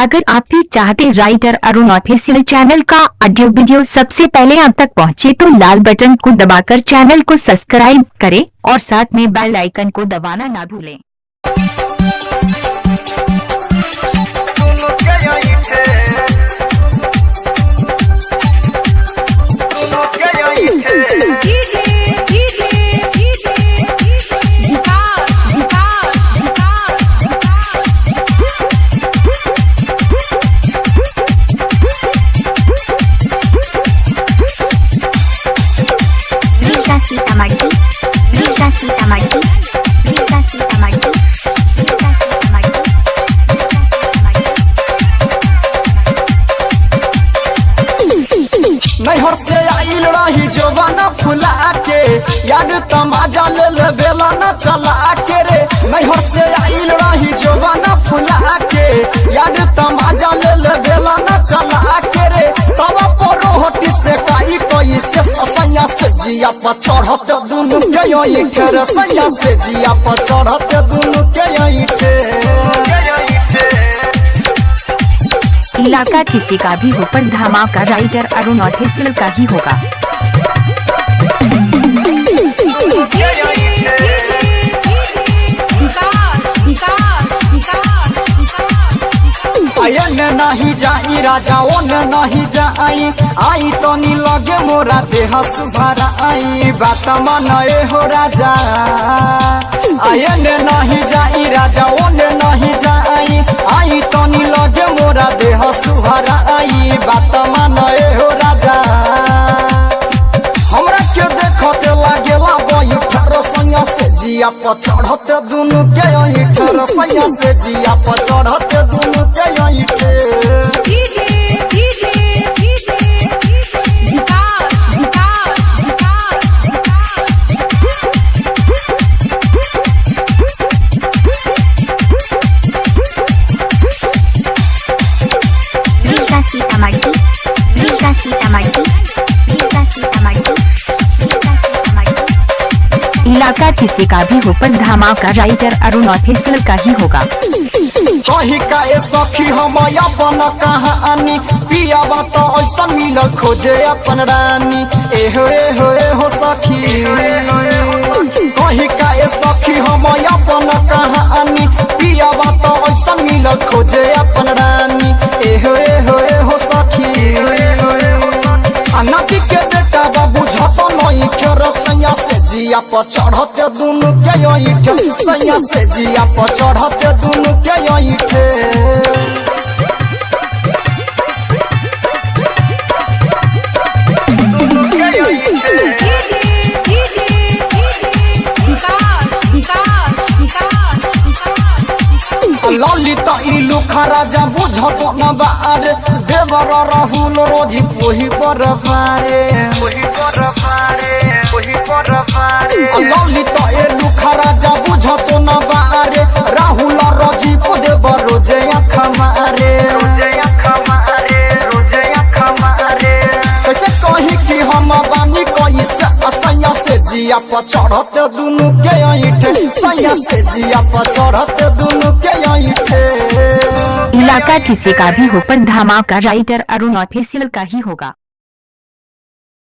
अगर आप भी चाहते राइटर अरुण ऑफिशियल चैनल का ऑडियो वीडियो सबसे पहले आप तक पहुंचे तो लाल बटन को दबाकर चैनल को सब्सक्राइब करें और साथ में बेल आइकन को दबाना ना भूलें। नैहर से आइल रही जवाना फुला के याद तमाजा ले बेला न चला के रे। नैहर से आइल रही जवाना फुला के याद तमाजा ले बेला न चला के रे। तब परो हटी से काई कोई से सैया से जिया पर चढ़त दुनु के यही ठेर सैया से जिया पर चढ़त दुनु के यही इलाका किसी का भी हो पर धमाका राइटर अरुण ऑफिशियल का ही होगा। आयन नहीं जाई राजा ओन नहीं जाई आई तो नी लगे मोरा देह सुभरा आई बात माने हो राजा। आयन नहीं जाई राजा ओन नहीं जाई आई तो नी लगे मोरा देह सुभरा आई बात माने हो राजा। हमरा के देखते लागेला बई ठर सैया से जिया पर चढ़त दुनु के यही ठर सैया से जिया पर चढ़त दुनु के यही इलाका किसी का भी हो पर धमाका राइटर अरुण ऑफिशियल का ही होगा। कही का सखी हम अपन कहानी पिया तो ऐसा मिलल खोजे अपन रानी एहो एहो एहो सखी। कही का सखी हम अपन कहानी पिया तो ऐसा मिलल खोजे अपन रानी एहो एहो एहो सखी। नदी के बेटा बाबू झत नहीं खेर सैया से जिया पर चढ़त दुनु के यही सैया से जिया पर चढ़त दुनु के यही ललिता इलू खराजा बुझत न बार देवर राहुल रोजी पोही पर पारे ललिता इलू खराजा बुझत न बार राहुल रोजी को देवर रोजे आँख मारे। कैसे कही कि हम बानी कोई सैया से जिया पर चढ़त दुनु के यही सैया से जिया पर चढ़त दुनु के यही इलाका किसी का भी हो पर धमाका राइटर अरुण ऑफिशियल का ही होगा।